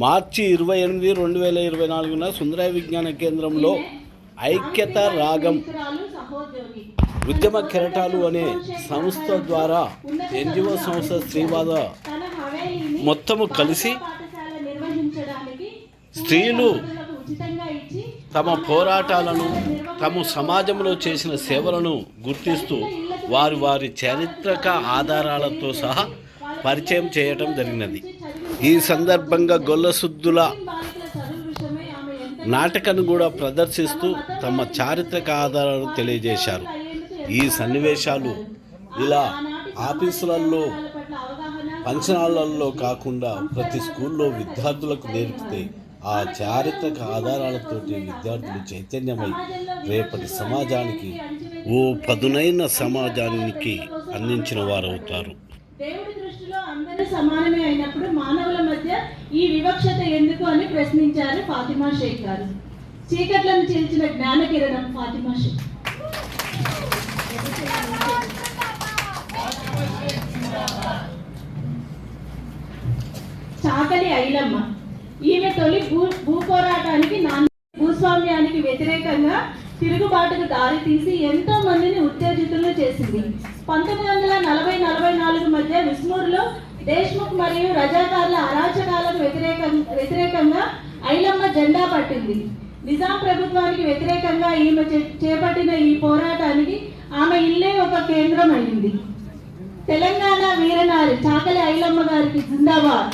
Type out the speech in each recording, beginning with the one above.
మార్చి 28, 2024 సుందరయ్య విజ్ఞాన కేంద్రంలో ఐక్యత రాగం ఉద్యమ కెరటాలు అనే సంస్థ ద్వారా ఎన్జిఓ సంస్థ శ్రీవాద మొత్తము కలిసి స్త్రీలు తమ పోరాటాలను తమ సమాజంలో చేసిన సేవలను గుర్తిస్తూ వారి చారిత్రక ఆధారాలతో సహా పరిచయం చేయటం జరిగినది. ఈ సందర్భంగా గొల్లసుద్దుల నాటకాన్ని కూడా ప్రదర్శిస్తూ తమ చారిత్రక ఆధారాలు తెలియజేశారు. ఈ సన్నివేశాలు ఇలా ఆఫీసులలో ఫంక్షనాలలో కాకుండా ప్రతి స్కూల్లో విద్యార్థులకు నేర్పితే ఆ చారిత్రక ఆధారాలతోటి విద్యార్థులు చైతన్యమై రేపటి సమాజానికి ఓ పదునైన సమాజానికి అందించిన వారవుతారు. దేవుడి దృష్టిలో అందరూ సమానమే అయినప్పుడు మానవుల మధ్య ఈ వివక్షత ఎందుకు అని ప్రశ్నించారు ఫాతిమా షేక్ గారు. చీకట్లను చీల్చిన జ్ఞాన కిరణం ఫాతిమా షేక్. చాకలి ఐలమ్మ ఈమె తొలి భూ పోరాటానికి భూస్వామ్యానికి వ్యతిరేకంగా తిరుగుబాటుకు దారి తీసి ఎంతో మందిని ఉత్తేజితులను చేసింది. 1940-44 మధ్య విస్మూర్లో దేశ్ముఖ్ మరియు రజాకార్ల అరాచకాలకు వ్యతిరేకంగా ఐలమ్మ జెండా పట్టింది. నిజాం ప్రభుత్వానికి వ్యతిరేకంగా ఈమె చేపట్టిన ఈ పోరాటానికి ఆమె ఇల్లే ఒక కేంద్రం అయింది. తెలంగాణ వీరనారి చాకలి ఐలమ్మ గారికి జిందాబాద్.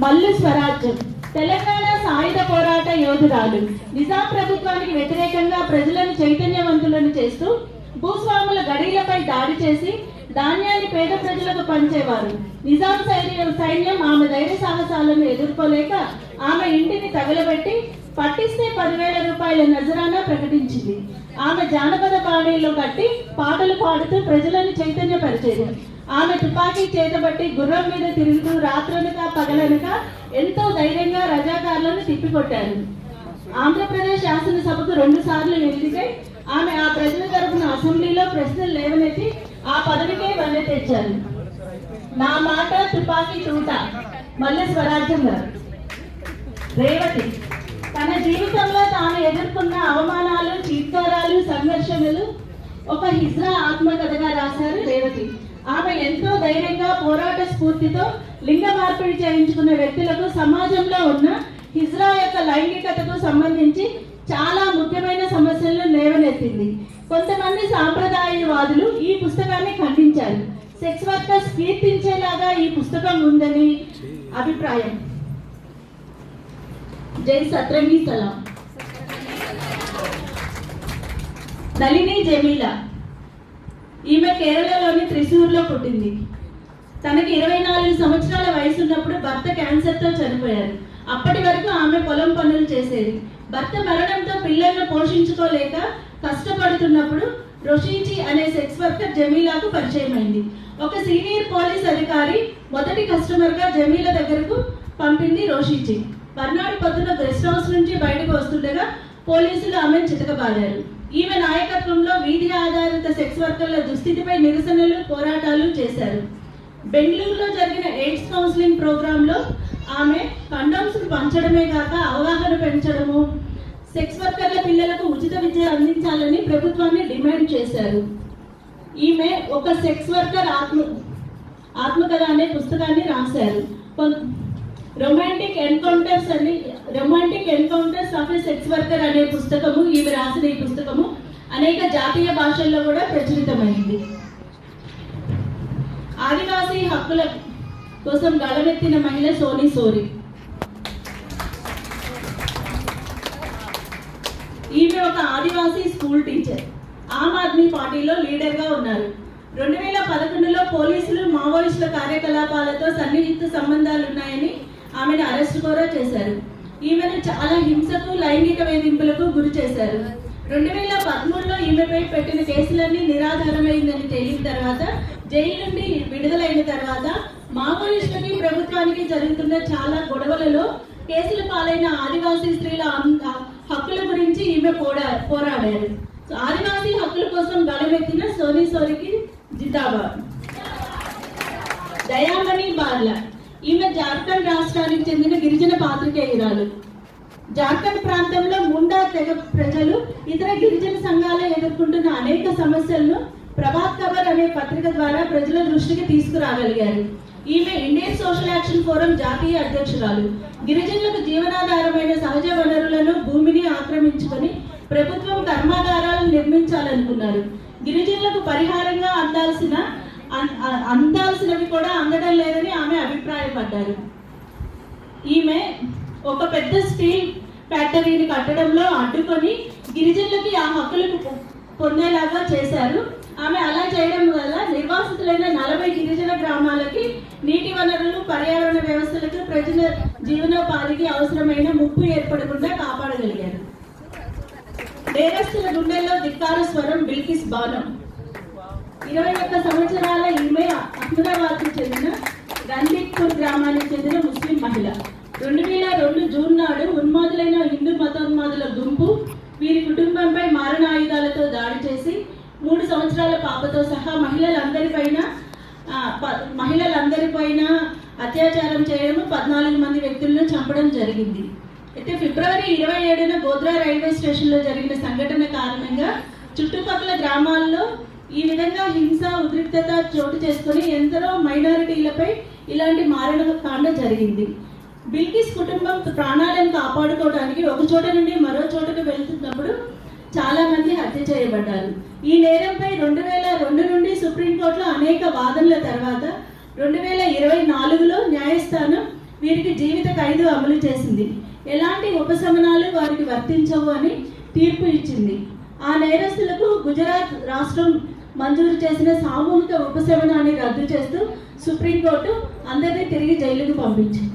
మల్లు స్వరాజ్యం తెలంగాణ సాయుధ పోరాట యోధురాలు. నిజాం ప్రభుత్వానికి వ్యతిరేకంగా ప్రజలను చైతన్యవంతులను చేస్తూ భూస్వాముల గడీలపై దాడి చేసి ధాన్యాన్ని పేద ప్రజలకు పంచేవారు. నిజాం సైన్యం ఆమె ధైర్య సాహసాలను ఎదుర్కోలేక ఆమె ఇంటిని తగలబెట్టి పట్టిస్తే 10,000 రూపాయల నజరానా ప్రకటించింది. ఆమె జానపద పాడీలో కట్టి పాటలు పాడుతూ ప్రజలను చైతన్యపరిచేది. ఆమె తుపాకీ చేతబట్టి గుర్రం మీద తిరుగుతూ రాత్రనక పగలనక ఎంతో ధైర్యంగా రజాకారులను తిప్పికొట్టారు. ఆంధ్రప్రదేశ్ శాసనసభకు 2 సార్లు ఎన్నికై ఆమె ఆ ప్రజల తరపున అసెంబ్లీలో ప్రశ్నలు లేవనెత్తి ఆ పదవికే వన్నె తెచ్చారు. నా మాట తుపాకీ తూట మల్లు స్వరాజ్యం గారు. రేవతి తన జీవితంలో తాను ఎదుర్కొన్న అవమానాలు, చీత్కారాలు, సంఘర్షణలు ఒక హిజ్రా ఆత్మకథగా రాశారు రేవతి. ఆమె ఎంతో ధైర్యంగా పోరాట స్ఫూర్తితో లింగ మార్పిడి చేయించుకున్న వ్యక్తులకు సమాజంలో ఉన్న హిజ్రా యొక్క లైంగికతకు సంబంధించి చాలా ముఖ్యమైన సమస్యలను లేవనెత్తింది. కొంతమంది సాంప్రదాయవాదులు ఈ పుస్తకాన్ని ఖండించారు. సెక్స్ వర్కర్స్ కీర్తించేలాగా ఈ పుస్తకం ఉందని అభిప్రాయం. జై సత్రంగి సలాం. నళిని జమీలా ఈమె కేరళలోని త్రిశూర్లో పుట్టింది. తనకి 24 సంవత్సరాల వయసు ఉన్నప్పుడు భర్త క్యాన్సర్తో చనిపోయారు. అప్పటి వరకు ఆమె పొలం పనులు చేసేది. భర్త మరణంతో పిల్లలను పోషించుకోలేక కష్టపడుతున్నప్పుడు రోషించి అనే సెక్స్ వర్కర్ జమీలాకు పరిచయమైంది. ఒక సీనియర్ పోలీస్ అధికారి మొదటి కస్టమర్గా జమీలా దగ్గరకు పంపింది రోషించి. మర్నాడు పొద్దున గెస్ట్ హౌస్ నుంచి బయటకు వస్తుండగా పోలీసులు ఆమెను చితకబాదారు. ఈమె నాయకత్వంలో వీధి ఆధారిత సెక్స్ వర్కర్ల దుస్థితిపై నిరసనలు, పోరాటాలు చేశారు. బెంగళూరులో జరిగిన ఎయిడ్స్ కౌన్సిలింగ్ ప్రోగ్రాంలో ఆమె కండోమ్స్ పంచడమే కాక అవగాహన పెంచడము, సెక్స్ వర్కర్ల పిల్లలకు ఉచిత విద్య అందించాలని ప్రభుత్వాన్ని డిమాండ్ చేశారు. ఈమె ఒక సెక్స్ వర్కర్ ఆత్మకథ అనే పుస్తకాన్ని రాశారు. Romantic encounters of a sex worker అనే పుస్తకము ఈమె రాసిన ఈ పుస్తకము అనేక జాతీయ భాషల్లో కూడా ప్రచురితమైంది. ఆదివాసీ హక్కుల కోసం గళమెత్తిన మహిళ సోనీ సోరి. ఈమె ఒక ఆదివాసీ స్కూల్ టీచర్. ఆమ్ ఆద్మీ పార్టీలో లీడర్గా ఉన్నారు. 2011లో పోలీసులు మావోయిస్టుల కార్యకలాపాలతో సన్నిహిత సంబంధాలు ఉన్నాయని ఆమెను అరెస్ట్ కూడా చేశారు. ఈమెను చాలా హింసకు, లైంగిక వేధింపులకు గురి చేశారు. 2013లో ఈమెపై పెట్టిన కేసులన్నీ నిరాధారమైందని తేలిన తర్వాత జైలు నుండి విడుదలైన తర్వాత మావోయిస్టులకి ప్రభుత్వానికి జరుగుతున్న చాలా గొడవలలో కేసుల పాలైన ఆదివాసీ స్త్రీల హక్కుల గురించి ఈమె పోరాడారు. ఆదివాసీ హక్కుల కోసం గళమెత్తిన సోనికి జిందాబాద్. దయామణి బార్లా, ఈమె జార్ఖండ్ రాష్ట్రానికి చెందిన గిరిజన పాత్రికేయురాలు. జార్ఖండ్ ప్రాంతంలో ముండా తెగ ప్రజలు ఇతర గిరిజన సంఘాలు ఎదుర్కొంటున్న అనేక సమస్యలను ప్రభాత్ ఖబర్ అనే పత్రిక ద్వారా ప్రజల దృష్టికి తీసుకురాగలిగారు. ఈమె ఇండియన్ సోషల్ యాక్షన్ ఫోరం జాతీయ అధ్యక్షురాలు. గిరిజనులకు జీవనాధారమైన సహజ వనరులను, భూమిని ఆక్రమించుకొని ప్రభుత్వం కర్మాగారాలను నిర్మించాలనుకున్నారు. గిరిజనులకు పరిహారంగా అందాల్సినవి కూడా అందడం లేదని ఆమె అభిప్రాయపడ్డారు. ఈమె ఒక పెద్ద స్టీల్ ఫ్యాక్టరీని కట్టడంలో అడ్డుకొని గిరిజనులకి ఆ హక్కులకు పొందేలాగా చేశారు. ఆమె అలా చేయడం వల్ల నిర్వాసితులైన 40 గిరిజన గ్రామాలకి నీటి వనరులు, పర్యావరణ వ్యవస్థలకు, ప్రజల జీవనోపాధికి అవసరమైన ముప్పు ఏర్పడకుండా కాపాడగలిగారు. నేరస్తుల గుండెల్లో ధిక్కార స్వరం బిల్కిస్ బానో. 21 సంవత్సరాల ఈమె అహ్మదాబాద్కు చెందిన రణ్దీప్పూర్ గ్రామానికి చెందిన ముస్లిం మహిళ. 2002 జూన్ నాడు ఉన్మాదులైన హిందూ మతోన్మాదుల గుంపు వీరి కుటుంబంపై మారణాయుధాలతో దాడి చేసి 3 సంవత్సరాల పాపతో సహా మహిళలందరిపైన అత్యాచారం చేయడం, 14 మంది వ్యక్తులను చంపడం జరిగింది. అయితే ఫిబ్రవరి 27న గోద్రా రైల్వే స్టేషన్లో జరిగిన సంఘటన కారణంగా చుట్టుపక్కల గ్రామాల్లో ఈ విధంగా హింస, ఉద్రిక్తత చోటు చేసుకుని ఎందరో మైనారిటీలపై ఇలాంటి మారణకాండ జరిగింది. బిల్కిస్ కుటుంబం ప్రాణాలను కాపాడుకోవడానికి ఒక చోట నుండి మరో చోటకు వెళ్తున్నప్పుడు చాలా మంది హత్య చేయబడ్డారు. ఈ నేరంపై 2002 నుండి సుప్రీంకోర్టులో అనేక వాదనల తర్వాత 2024లో న్యాయస్థానం వీరికి జీవిత ఖైదు అమలు చేసింది. ఎలాంటి ఉపశమనాలు వారికి వర్తించవు అని తీర్పు ఇచ్చింది. ఆ నేరస్తులకు గుజరాత్ రాష్ట్రం మంజూరు చేసిన సామూహిక ఉపశమనాన్ని రద్దు చేస్తూ సుప్రీంకోర్టు అందరినీ తిరిగి జైలుకు పంపించింది.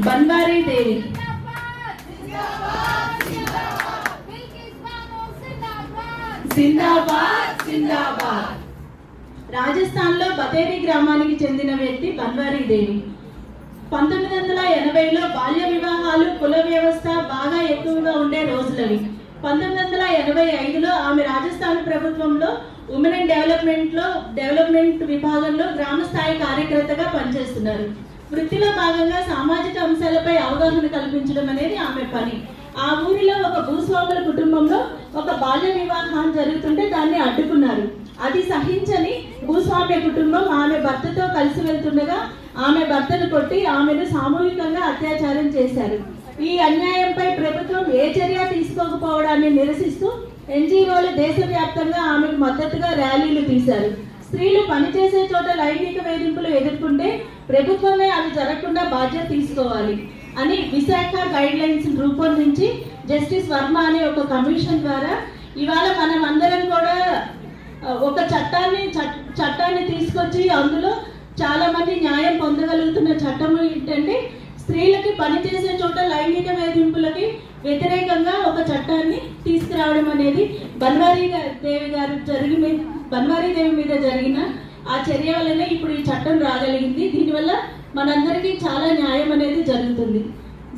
బన్వారీ దేవి. జిందాబాద్ జిందాబాద్. రాజస్థాన్లో బతేరీ గ్రామానికి చెందిన వ్యక్తి బన్వారీ దేవి. 1980లో బాల్య వివాహాలు, కుల వ్యవస్థ బాగా ఎక్కువగా ఉండే రోజులవి. 1985లో ఆమె రాజస్థాన్ ప్రభుత్వంలో ఉమెన్ అండ్ డెవలప్మెంట్ విభాగంలో గ్రామ స్థాయి కార్యకర్తగా పనిచేస్తున్నారు. వృత్తిలో భాగంగా సామాజిక అంశాలపై అవగాహన కల్పించడం అనేది ఆమె పని. ఆ ఊరిలో ఒక భూస్వాముల కుటుంబంలో ఒక బాల్య వివాహం జరుగుతుంటే దాన్ని అడ్డుకున్నారు. అది సహించని భూస్వామ్య కుటుంబం ఆమె భర్తతో కలిసి వెళ్తుండగా ఆమె భర్తను కొట్టి ఆమెను సామూహికంగా అత్యాచారం చేశారు. ఈ అన్యాయంపై ప్రభుత్వం ఏ చర్య తీసుకోకపోవడాన్ని నిరసిస్తూ ఎన్జిఓలు దేశవ్యాప్తంగా ఆమెకు మద్దతుగా ర్యాలీలు తీశారు. స్త్రీలు పనిచేసే చోట లైంగిక వేధింపులు ఎదుర్కొంటే ప్రభుత్వమే అవి జరగకుండా బాధ్యత తీసుకోవాలి అని విశాఖ గైడ్ లైన్స్ రూపొందించి జస్టిస్ వర్మ అనే ఒక కమిషన్ ద్వారా ఇవాళ మనం అందరం కూడా ఒక చట్టాన్ని తీసుకొచ్చి అందులో చాలా మంది న్యాయం పొందగలుగుతున్న చట్టం ఏంటంటే స్త్రీలకి పనిచేసే చోట లైంగిక వేధింపులకి వ్యతిరేకంగా ఒక చట్టాన్ని తీసుకురావడం అనేది బన్వారీ దేవి మీద జరిగిన ఆ చర్య వల్లనే ఇప్పుడు ఈ చట్టం రాగలిగింది. దీనివల్ల మనందరికీ చాలా న్యాయం అనేది జరుగుతుంది.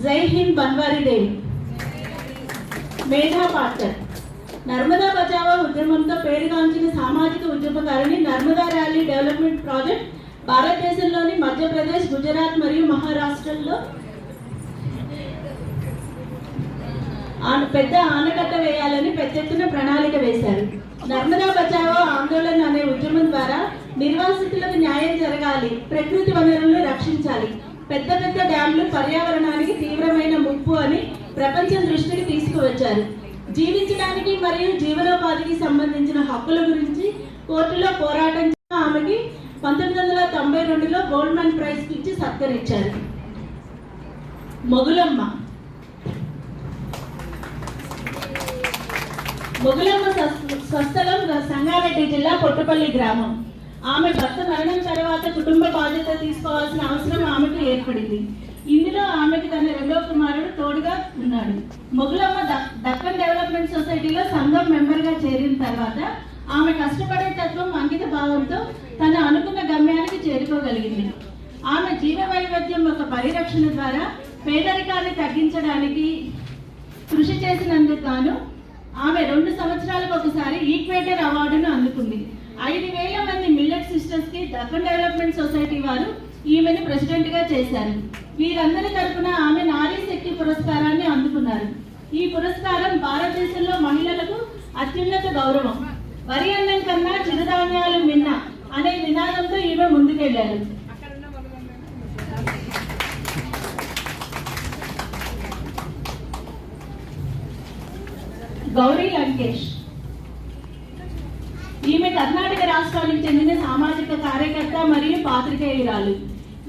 జై హింద్ బన్వారీ దేవి. మేధా పాట్కర్. నర్మదా బచావో ఉద్యమంతో పేరుగాంచిన సామాజిక ఉద్యమకారిణి. నర్మదా ర్యాలీ డెవలప్మెంట్ ప్రాజెక్ట్ భారతదేశంలోని మధ్యప్రదేశ్, గుజరాత్ మరియు మహారాష్ట్రలో పెద్ద ఆనకట్ట వేయాలని పెద్ద ఎత్తున ప్రణాళిక వేశారు. నర్మదా బచావో ఆందోళన అనే ఉద్యమం ద్వారా నిర్వాసితులకు న్యాయం జరగాలి, ప్రకృతి వనరులను రక్షించాలి, పెద్ద పెద్ద డ్యాంలు పర్యావరణానికి తీవ్రమైన ముప్పు అని ప్రపంచం దృష్టికి తీసుకువచ్చారు. జీవించడానికి మరియు జీవనోపాధికి సంబంధించిన హక్కుల గురించి కోర్టులో పోరాటం ఆమెకి 1992లో గోల్డ్మన్ ప్రైజ్ ఇచ్చి సత్కరించారు. మొగులమ్మ. మొగులమ్మ స్వస్థలం సంగారెడ్డి జిల్లా పొట్టుపల్లి గ్రామం. ఆమె భర్త మరణం తర్వాత కుటుంబ బాధ్యత తీసుకోవాల్సిన అవసరం ఆమెకు ఏర్పడింది. ఇందులో ఆమెకు తన రెండవ కుమారుడు తోడుగా ఉన్నాడు. మొగులమ్మ దక్కన్ డెవలప్మెంట్ సొసైటీలో సంఘం మెంబర్గా చేరిన తర్వాత ఆమె కష్టపడే తత్వం, అంకిత భావంతో తన అనుకున్న గమ్యానికి చేరుకోగలిగింది. ఆమె జీవ వైవిధ్యం యొక్క పరిరక్షణ ద్వారా పేదరికాన్ని తగ్గించడానికి కృషి చేసినందుకు గాను ఆమె 2 సంవత్సరాలకు ఒకసారి ఈక్వేటర్ అవార్డును అందుకుంది. 5,000 మంది మిల్లెట్ సిస్టర్స్ కి దక్కన్ డెవలప్మెంట్ సొసైటీ వారు ఈమెను ప్రెసిడెంట్ గా చేశారు. వీరందరి తరపున ఆమె నారీ శక్తి పురస్కారాన్ని అందుకున్నారు. ఈ పురస్కారం భారతదేశంలో మహిళలకు అత్యున్నత గౌరవం. వరి అన్నం కన్నా చిరుధాన్యాలు మిన్న అనే నినాదంతో ఈమె ముందుకెళ్లారు. గౌరీ లంకేష్ ఈమె కర్ణాటక రాష్ట్రానికి చెందిన సామాజిక కార్యకర్త మరియు పాత్రికేయురాలు.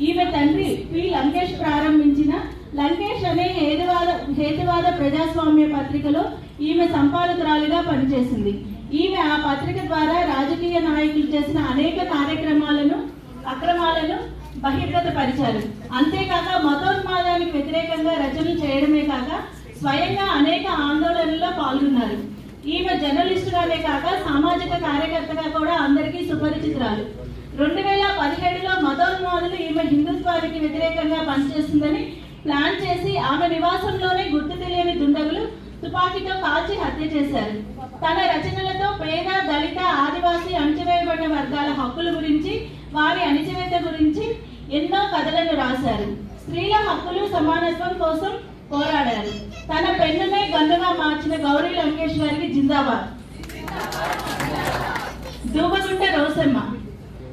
ఈమె తండ్రి పి లంకేష్ ప్రారంభించిన లంకేష్ అనే హేతువాద ప్రజాస్వామ్య పత్రికలో ఈమె సంపాదకురాలిగా పనిచేసింది. ఈమె ఆ పత్రిక ద్వారా రాజకీయ నాయకులు చేసిన అనేక అక్రమాలను బహిర్గతపరిచారు. అంతేకాక మతోన్మాదానికి వ్యతిరేకంగా రచనలు చేయడమే కాక స్వయంగా అనేక ఆందోళనల్లో పాల్గొన్నారు. ఈమె జర్నలిస్టుగానే కాక సామాజిక కార్యకర్తగా కూడా అందరికీ సుపరిచితురాలు. 2017లో మతోన్మాదులు ఈమె హిందుత్వానికి వ్యతిరేకంగా పనిచేస్తుందని ప్లాన్ చేసి ఆమె నివాసంలోనే గుర్తు తెలియని దుండగులు తుపాకీతో కాల్చి హత్య చేశారు. తన రచనలతో పేద, దళిత, ఆదివాసీ, అణచివేయబడిన వర్గాల హక్కుల గురించి, వారి అణచివేత గురించి ఎన్నో కథలను రాశారు. స్త్రీల హక్కులు, సమానత్వం కోసం పోరాడారు. తన పెన్నునే గన్నుగా మార్చిన గౌరీ లంకేష్ గారికి జిందాబాద్. దూబగుంట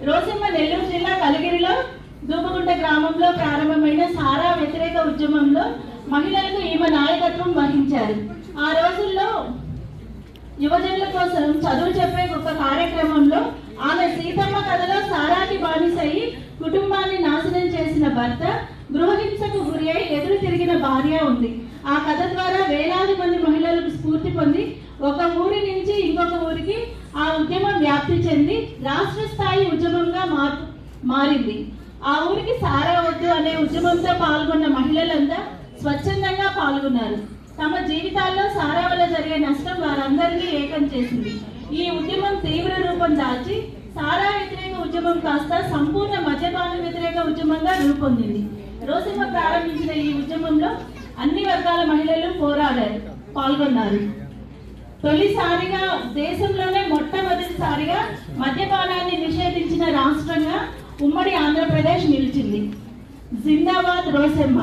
రోసమ్మ నెల్లూరు జిల్లా కలిగిరిలో దూబగుంట గ్రామంలో ప్రారంభమైన సారా వ్యతిరేక ఉద్యమంలో మహిళలకు ఈమె నాయకత్వం వహించారు. ఆ రోజుల్లో యువజనుల కోసం చదువు చెప్పే ఒక కార్యక్రమంలో ఆమె సీతమ్మ కథలో సారాకి బానిసయి కుటుంబాన్ని నాశనం చేసిన భర్త, గృహహింసకు గురి అయి ఎదురు తిరిగిన భార్య ఉంది. ఆ కథ ద్వారా వేలాది మంది మహిళలకు స్ఫూర్తి పొంది ఒక ఊరి నుంచి ఇంకొక ఊరికి ఆ ఉద్యమం వ్యాప్తి చెంది రాష్ట్ర స్థాయి ఉద్యమంగా మారింది. ఆ ఊరికి సారా వద్దు అనే ఉద్యమంతో పాల్గొన్న మహిళలంతా స్వచ్ఛందంగా పాల్గొన్నారు. తమ జీవితాల్లో సారా వల్ల జరిగే నష్టం వారందరినీ ఏకం చేసింది. ఈ ఉద్యమం తీవ్ర రూపం దాల్చి సారా వ్యతిరేక ఉద్యమం కాస్త సంపూర్ణ మద్యపాన వ్యతిరేక ఉద్యమంగా రూపొందింది. రోసమ్మ ప్రారంభించిన ఈ ఉద్యమంలో అన్ని వర్గాల మహిళలు పాల్గొన్నారు. తొలిసారిగా దేశంలోనే మొట్టమొదటిసారిగా మద్యపానాన్ని నిషేధించిన రాష్ట్రంగా ఉమ్మడి ఆంధ్రప్రదేశ్ నిలిచింది. జిందాబాద్ రోసమ్మ.